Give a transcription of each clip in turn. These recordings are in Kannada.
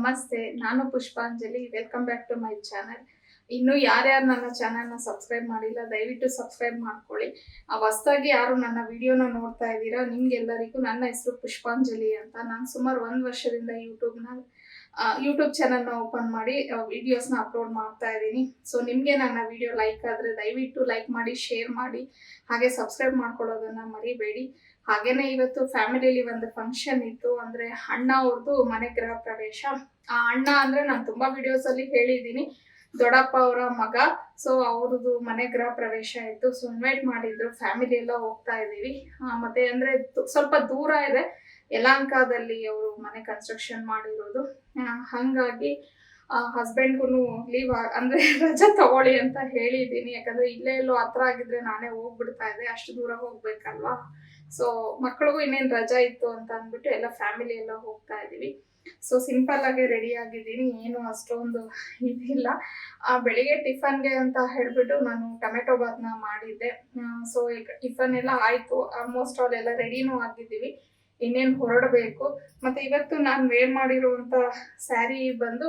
ನಮಸ್ತೆ, ನಾನು Pushpanjali. Welcome back to my channel. ಇನ್ನು ಯಾರ್ಯಾರು ನನ್ನ ಚಾನಲ್ನ ಸಬ್ಸ್ಕ್ರೈಬ್ ಮಾಡಿಲ್ಲ ದಯವಿಟ್ಟು ಸಬ್ಸ್ಕ್ರೈಬ್ ಮಾಡ್ಕೊಳ್ಳಿ. ಹೊಸದಾಗಿ ಯಾರು ನನ್ನ ವಿಡಿಯೋನ ನೋಡ್ತಾ ಇದ್ದೀರಾ ನಿಮ್ಗೆಲ್ಲರಿಗೂ ನನ್ನ ಹೆಸರು ಪುಷ್ಪಾಂಜಲಿ ಅಂತ. ನಾನು ಸುಮಾರು 1 ವರ್ಷದಿಂದ ಯೂಟ್ಯೂಬ್ ಚಾನಲ್ನ ಓಪನ್ ಮಾಡಿ ವಿಡಿಯೋಸ್ನ ಅಪ್ಲೋಡ್ ಮಾಡ್ತಾ ಇದ್ದೀನಿ. ಸೊ ನಿಮಗೆ ನನ್ನ ವಿಡಿಯೋ ಲೈಕ್ ಆದರೆ ದಯವಿಟ್ಟು ಲೈಕ್ ಮಾಡಿ, ಶೇರ್ ಮಾಡಿ, ಹಾಗೆ ಸಬ್ಸ್ಕ್ರೈಬ್ ಮಾಡ್ಕೊಳ್ಳೋದನ್ನು ಮರಿಬೇಡಿ. ಹಾಗೇನೆ ಇವತ್ತು ಫ್ಯಾಮಿಲಿಯಲ್ಲಿ ಒಂದು ಫಂಕ್ಷನ್ ಇತ್ತು, ಅಂದ್ರೆ ಅಣ್ಣ ಅವ್ರದ್ದು ಮನೆ ಗೃಹ ಪ್ರವೇಶ. ಆ ಅಣ್ಣ ಅಂದ್ರೆ ನಾನು ತುಂಬಾ ವಿಡಿಯೋಸ್ ಅಲ್ಲಿ ಹೇಳಿದ್ದೀನಿ, ದೊಡ್ಡಪ್ಪ ಅವರ ಮಗ. ಸೊ ಅವ್ರದ್ದು ಮನೆ ಗೃಹ ಪ್ರವೇಶ ಇತ್ತು. ಸೊ ಇನ್ವೈಟ್ ಮಾಡಿದ್ರು, ಫ್ಯಾಮಿಲಿ ಎಲ್ಲ ಹೋಗ್ತಾ ಇದೀವಿ. ಮತ್ತೆ ಅಂದ್ರೆ ಸ್ವಲ್ಪ ದೂರ ಇದೆ, ಯಲಹಂಕದಲ್ಲಿ ಅವರು ಮನೆ ಕನ್ಸ್ಟ್ರಕ್ಷನ್ ಮಾಡಿರೋದು. ಹಂಗಾಗಿ ಹಸ್ಬೆಂಡ್ಗೂ ಲೀವ್ ಅಂದ್ರೆ ರಜಾ ತಗೊಳ್ಳಿ ಅಂತ ಹೇಳಿದ್ದೀನಿ. ಯಾಕಂದ್ರೆ ಇಲ್ಲೇ ಎಲ್ಲೋ ಹತ್ರ ಆಗಿದ್ರೆ ನಾನೇ ಹೋಗ್ಬಿಡ್ತಾ ಇದ್ದೆ, ಅಷ್ಟು ದೂರ ಹೋಗ್ಬೇಕಲ್ವಾ. ಸೊ ಮಕ್ಕಳಿಗೂ ಇನ್ನೇನು ರಜಾ ಇತ್ತು ಅಂತ ಅಂದ್ಬಿಟ್ಟು ಎಲ್ಲ ಫ್ಯಾಮಿಲಿ ಎಲ್ಲ ಹೋಗ್ತಾ ಇದೀವಿ. ಸೊ ಸಿಂಪಲ್ ಆಗಿ ರೆಡಿ ಆಗಿದ್ದೀನಿ, ಏನು ಅಷ್ಟೊಂದು ಇದಿಲ್ಲ. ಬೆಳಿಗ್ಗೆ ಟಿಫನ್ಗೆ ಅಂತ ಹೇಳ್ಬಿಟ್ಟು ನಾನು ಟೊಮೆಟೊ ಬಾತ್ನ ಮಾಡಿದ್ದೆ. ಸೊ ಈಗ ಟಿಫನ್ ಎಲ್ಲ ಆಯ್ತು, ಆಲ್ಮೋಸ್ಟ್ ಆಲ್ ಎಲ್ಲ ರೆಡಿನೂ ಆಗಿದ್ದೀವಿ, ಇನ್ನೇನು ಹೊರಡಬೇಕು. ಮತ್ತೆ ಇವತ್ತು ನಾನು ವೇರ್ ಮಾಡಿರುವಂತ ಸ್ಯಾರಿ ಬಂದು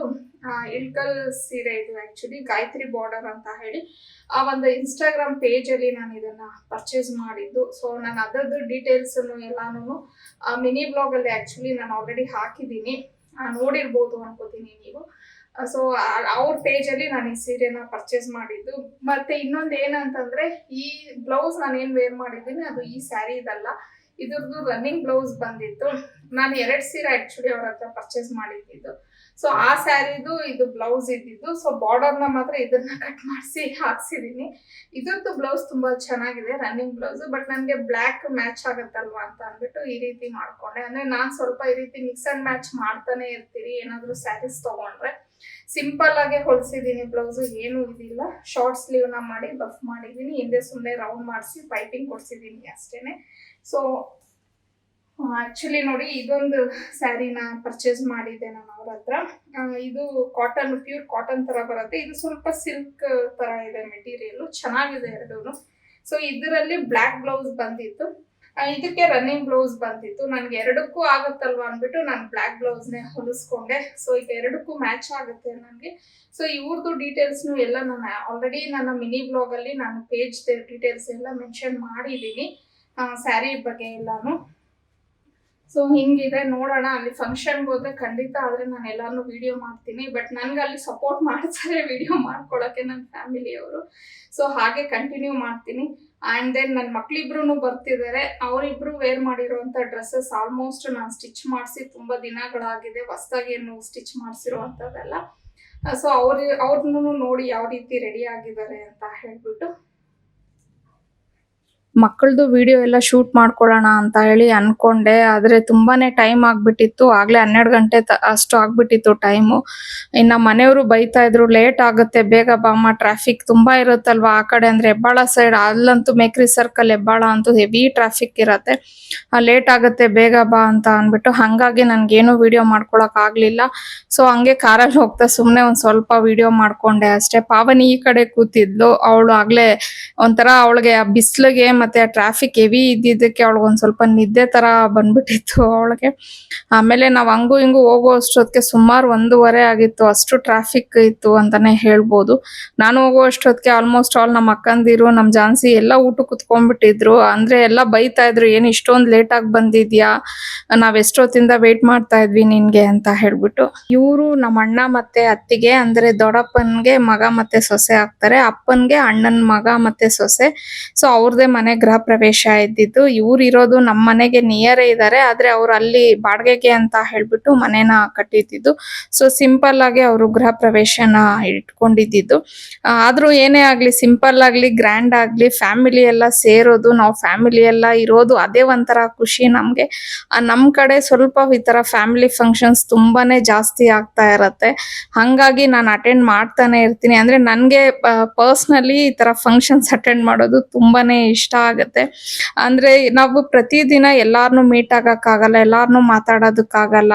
ಇಳ್ಕಲ್ ಸೀರೆ. ಇದು ಆಕ್ಚುಲಿ ಗಾಯತ್ರಿ ಬಾರ್ಡರ್ ಅಂತ ಹೇಳಿ ಆ ಒಂದು ಇನ್ಸ್ಟಾಗ್ರಾಮ್ ಪೇಜ್ ಅಲ್ಲಿ ನಾನು ಇದನ್ನ ಪರ್ಚೇಸ್ ಮಾಡಿದ್ದು. ಸೊ ನಾನು ಅದರದ್ದು ಡೀಟೇಲ್ಸ್ ಎಲ್ಲಾನು ಮಿನಿ ಬ್ಲಾಗ್ ಅಲ್ಲಿ ಆಕ್ಚುಲಿ ನಾನು ಆಲ್ರೆಡಿ ಹಾಕಿದ್ದೀನಿ, ನೋಡಿರ್ಬೋದು ಅನ್ಕೋತೀನಿ ನೀವು. ಸೊ ಅವ್ರ ಪೇಜ್ ಅಲ್ಲಿ ನಾನು ಈ ಸೀರೆನ ಪರ್ಚೇಸ್ ಮಾಡಿದ್ದು. ಮತ್ತೆ ಇನ್ನೊಂದು ಏನಂತಂದ್ರೆ, ಈ ಬ್ಲೌಸ್ ನಾನು ಏನ್ ವೇರ್ ಮಾಡಿದ್ದೀನಿ ಅದು ಈ ಸ್ಯಾರಿ ಇದಲ್ಲ, ಇದ್ರದ್ದು ರನ್ನಿಂಗ್ ಬ್ಲೌಸ್ ಬಂದಿತ್ತು. ನಾನು 2 ಸೀರೆ ಆಕ್ಚುಲಿ ಅವ್ರ ಹತ್ರ ಪರ್ಚೇಸ್ ಮಾಡಿದ್ದು. ಸೊ ಆ ಸ್ಯಾರಿದು ಇದು ಬ್ಲೌಸ್ ಇದ್ದಿದ್ದು. ಸೊ ಬಾರ್ಡರ್ನ ಮಾತ್ರ ಇದನ್ನ ಕಟ್ ಮಾಡಿಸಿ ಹಾಕ್ಸಿದೀನಿ. ಇದ್ರದ್ದು ಬ್ಲೌಸ್ ತುಂಬಾ ಚೆನ್ನಾಗಿದೆ, ರನ್ನಿಂಗ್ ಬ್ಲೌಸ್. ಬಟ್ ನನಗೆ ಬ್ಲ್ಯಾಕ್ ಮ್ಯಾಚ್ ಆಗತ್ತಲ್ವಾ ಅಂತ ಅಂದ್ಬಿಟ್ಟು ಈ ರೀತಿ ಮಾಡ್ಕೊಂಡೆ. ಅಂದ್ರೆ ನಾನು ಸ್ವಲ್ಪ ಈ ರೀತಿ ಮಿಕ್ಸ್ ಅಂಡ್ ಮ್ಯಾಚ್ ಮಾಡ್ತಾನೆ ಇರ್ತೀವಿ ಏನಾದ್ರು ಸ್ಯಾರೀಸ್ ತಗೊಂಡ್ರೆ. ಸಿಂಪಲ್ ಆಗಿ ಹೊಲ್ಸಿದೀನಿ ಬ್ಲೌಸ್, ಏನು ಇದಿಲ್ಲ. ಶಾರ್ಟ್ ಸ್ಲೀವ್ ನ ಮಾಡಿ ಬಫ್ ಮಾಡಿದೀನಿ, ಹಿಂದೆ ಸುಮ್ಮನೆ ರೌಂಡ್ ಮಾಡಿಸಿ ಪೈಪಿಂಗ್ ಕೊಡ್ಸಿದೀನಿ ಅಷ್ಟೇನೆ. ಸೊ ಆಕ್ಚುಲಿ ನೋಡಿ, ಇದೊಂದು ಸ್ಯಾರಿನ ಪರ್ಚೇಸ್ ಮಾಡಿದ್ದೆ ನಾನು ಅವ್ರ ಹತ್ರ. ಇದು ಕಾಟನ್, ಪ್ಯೂರ್ ಕಾಟನ್ ತರ ಬರುತ್ತೆ. ಇದು ಸ್ವಲ್ಪ ಸಿಲ್ಕ್ ತರ ಇದೆ ಮೆಟೀರಿಯಲ್, ಚೆನ್ನಾಗಿದೆ ಎರಡೂನು. ಸೊ ಇದರಲ್ಲಿ ಬ್ಲ್ಯಾಕ್ ಬ್ಲೌಸ್ ಬಂದಿತ್ತು, ಇದಕ್ಕೆ ರನ್ನಿಂಗ್ ಬ್ಲೌಸ್ ಬಂದಿತ್ತು. ನನ್ಗೆ ಎರಡಕ್ಕೂ ಆಗುತ್ತಲ್ವಾ ಅಂದ್ಬಿಟ್ಟು ನಾನು ಬ್ಲ್ಯಾಕ್ ಬ್ಲೌಸ್ನೇ ಹೊಲಿಸ್ಕೊಂಡೆ. ಸೊ ಈಗ ಎರಡಕ್ಕೂ ಮ್ಯಾಚ್ ಆಗುತ್ತೆ ನನಗೆ. ಸೊ ಇವ್ರದ್ದು ಡೀಟೇಲ್ಸ್ನು ಎಲ್ಲ ನಾನು ಆಲ್ರೆಡಿ ನನ್ನ ಮಿನಿ ಬ್ಲಾಗ್ ಅಲ್ಲಿ ನಾನು ಪೇಜ್ ಡೀಟೇಲ್ಸ್ ಎಲ್ಲ ಮೆನ್ಷನ್ ಮಾಡಿದ್ದೀನಿ, ಸ್ಯಾರಿ ಬಗ್ಗೆ ಎಲ್ಲಾನು. ಸೊ ಹಿಂಗಿದೆ, ನೋಡೋಣ. ಅಲ್ಲಿ ಫಂಕ್ಷನ್ಗೆ ಹೋದ್ರೆ ಖಂಡಿತ ಆದ್ರೆ ನಾನು ಎಲ್ಲಾನು ವಿಡಿಯೋ ಮಾಡ್ತೀನಿ. ಬಟ್ ನನ್ಗೆ ಅಲ್ಲಿ ಸಪೋರ್ಟ್ ಮಾಡ್ತಾರೆ ವಿಡಿಯೋ ಮಾಡ್ಕೊಳಕ್ಕೆ ನನ್ನ ಫ್ಯಾಮಿಲಿಯವರು. ಸೊ ಹಾಗೆ ಕಂಟಿನ್ಯೂ ಮಾಡ್ತೀನಿ. ಆ್ಯಂಡ್ ದೆನ್ ನನ್ನ ಮಕ್ಳಿಬ್ರು ಬರ್ತಿದ್ದಾರೆ, ಅವರಿಬ್ರು ವೇರ್ ಮಾಡಿರುವಂಥ ಡ್ರೆಸ್ಸಸ್ ಆಲ್ಮೋಸ್ಟ್ ನಾನು ಸ್ಟಿಚ್ ಮಾಡಿಸಿ ತುಂಬ ದಿನಗಳಾಗಿದೆ, ಹೊಸದಾಗಿ ಏನು ಸ್ಟಿಚ್ ಮಾಡಿಸಿರುವಂಥದ್ದೆಲ್ಲ. ಸೊ ಅವ್ರನ್ನೂ ನೋಡಿ ಯಾವ ರೀತಿ ರೆಡಿ ಆಗಿದ್ದಾರೆ ಅಂತ ಹೇಳ್ಬಿಟ್ಟು ಮಕ್ಕಳದು ವಿಡಿಯೋ ಎಲ್ಲ ಶೂಟ್ ಮಾಡ್ಕೊಳ್ಳೋಣ ಅಂತ ಹೇಳಿ ಅನ್ಕೊಂಡೆ. ಆದ್ರೆ ತುಂಬಾನೇ ಟೈಮ್ ಆಗ್ಬಿಟ್ಟಿತ್ತು, ಆಗ್ಲೇ 12 ಗಂಟೆ ಅಷ್ಟು ಆಗ್ಬಿಟ್ಟಿತ್ತು ಟೈಮು. ಇನ್ನ ಮನೆಯವರು ಬೈತಾ ಇದ್ರು, ಲೇಟ್ ಆಗುತ್ತೆ, ಬೇಗ ಬಾಮ್ಮ, ಟ್ರಾಫಿಕ್ ತುಂಬಾ ಇರುತ್ತಲ್ವಾ ಆ ಕಡೆ. ಅಂದ್ರೆ ಹೆಬ್ಬಾಳ ಸೈಡ್ ಅಲ್ಲಂತೂ ಮೇಕ್ರಿ ಸರ್ಕಲ್, ಹೆಬ್ಬಾಳ ಅಂತೂ ಹೆವಿ ಟ್ರಾಫಿಕ್ ಇರತ್ತೆ, ಲೇಟ್ ಆಗುತ್ತೆ, ಬೇಗ ಬಾ ಅಂತ ಅನ್ಬಿಟ್ಟು. ಹಂಗಾಗಿ ನನ್ಗೇನು ವಿಡಿಯೋ ಮಾಡ್ಕೊಳಕ್ ಆಗ್ಲಿಲ್ಲ. ಸೊ ಹಂಗೆ ಕಾರಲ್ಲಿ ಹೋಗ್ತಾ ಸುಮ್ನೆ ಒಂದ್ ಸ್ವಲ್ಪ ವಿಡಿಯೋ ಮಾಡ್ಕೊಂಡೆ ಅಷ್ಟೇ. ಪಾವನಿ ಈ ಕಡೆ ಕೂತಿದ್ಲು, ಅವಳು ಆಗ್ಲೇ ಒಂಥರ ಅವಳಿಗೆ ಆ ಬಿಸ್ಲಿಗೆ ಮತ್ತೆ ಆ ಟ್ರಾಫಿಕ್ ಹೆವಿ ಇದ್ದಿದ್ದಕ್ಕೆ ಅವಳಿಗೆ ಒಂದ್ ಸ್ವಲ್ಪ ನಿದ್ದೆ ತರ ಬಂದ್ಬಿಟ್ಟಿತ್ತು ಅವಳಿಗೆ. ಆಮೇಲೆ ನಾವ್ ಹಂಗು ಹಿಂಗು ಹೋಗೋ ಅಷ್ಟೊತ್ತಿಗೆ ಸುಮಾರು 1:30 ಆಗಿತ್ತು, ಅಷ್ಟು ಟ್ರಾಫಿಕ್ ಇತ್ತು ಅಂತಾನೆ ಹೇಳ್ಬೋದು. ನಾನು ಹೋಗೋ ಅಷ್ಟೊತ್ತಿಗೆ ಆಲ್ಮೋಸ್ಟ್ ಆಲ್ ನಮ್ಮ ಅಕ್ಕಂದಿರು, ನಮ್ ಜಾನ್ಸಿ ಎಲ್ಲ ಊಟ ಕುತ್ಕೊಂಡ್ಬಿಟ್ಟಿದ್ರು. ಅಂದ್ರೆ ಎಲ್ಲ ಬೈತಾ ಇದ್ರು, ಏನ್ ಇಷ್ಟೊಂದ್ ಲೇಟ್ ಆಗಿ ಬಂದಿದ್ಯಾ, ನಾವ್ ಎಷ್ಟೊತ್ತಿಂದ ವೇಟ್ ಮಾಡ್ತಾ ಇದ್ವಿ ನಿನ್ಗೆ ಅಂತ ಹೇಳ್ಬಿಟ್ಟು. ಇವ್ರು ನಮ್ಮ ಅಣ್ಣ ಮತ್ತೆ ಅತ್ತಿಗೆ, ಅಂದ್ರೆ ದೊಡ್ಡಪ್ಪನ್ಗೆ ಮಗ ಮತ್ತೆ ಸೊಸೆ ಆಗ್ತಾರೆ, ಅಪ್ಪನ್ಗೆ ಅಣ್ಣನ್ ಮಗ ಮತ್ತೆ ಸೊಸೆ. ಸೊ ಅವ್ರದೇ ಮನೆ ಗೃಹ ಪ್ರವೇಶ ಇದ್ದಿದ್ದು. ಇವ್ರು ಇರೋದು ನಮ್ಮ ಮನೆಗೆ ನಿಯರೇ ಇದ್ದಾರೆ, ಆದ್ರೆ ಅವ್ರು ಅಲ್ಲಿ ಬಾಡಿಗೆಗೆ ಅಂತ ಹೇಳ್ಬಿಟ್ಟು ಮನೇನ ಕಟ್ಟಿದ್ದು. ಸೊ ಸಿಂಪಲ್ ಆಗಿ ಅವರು ಗೃಹ ಪ್ರವೇಶನ ಇಟ್ಕೊಂಡಿದ್ದು. ಆದ್ರೂ ಏನೇ ಆಗ್ಲಿ, ಸಿಂಪಲ್ ಆಗ್ಲಿ ಗ್ರ್ಯಾಂಡ್ ಆಗ್ಲಿ, ಫ್ಯಾಮಿಲಿ ಎಲ್ಲ ಸೇರೋದು, ನಾವು ಫ್ಯಾಮಿಲಿ ಎಲ್ಲ ಇರೋದು ಅದೇ ಒಂಥರ ಖುಷಿ ನಮ್ಗೆ. ನಮ್ ಕಡೆ ಸ್ವಲ್ಪ ಈ ತರ ಫ್ಯಾಮಿಲಿ ಫಂಕ್ಷನ್ಸ್ ತುಂಬಾನೇ ಜಾಸ್ತಿ ಆಗ್ತಾ ಇರತ್ತೆ, ಹಂಗಾಗಿ ನಾನು ಅಟೆಂಡ್ ಮಾಡ್ತಾನೆ ಇರ್ತೀನಿ. ಅಂದ್ರೆ ನನ್ಗೆ ಪರ್ಸ್ನಲಿ ಈ ತರ ಫಂಕ್ಷನ್ಸ್ ಅಟೆಂಡ್ ಮಾಡೋದು ತುಂಬಾನೇ ಇಷ್ಟ ಆಗುತ್ತೆ. ಅಂದ್ರೆ ನಾವು ಪ್ರತಿದಿನ ಎಲ್ಲಾರ್ನು ಮೀಟ್ ಆಗಕ್ಕಾಗಲ್ಲ, ಎಲ್ಲಾರ್ನು ಮಾತಾಡೋದಕ್ಕಾಗಲ್ಲ.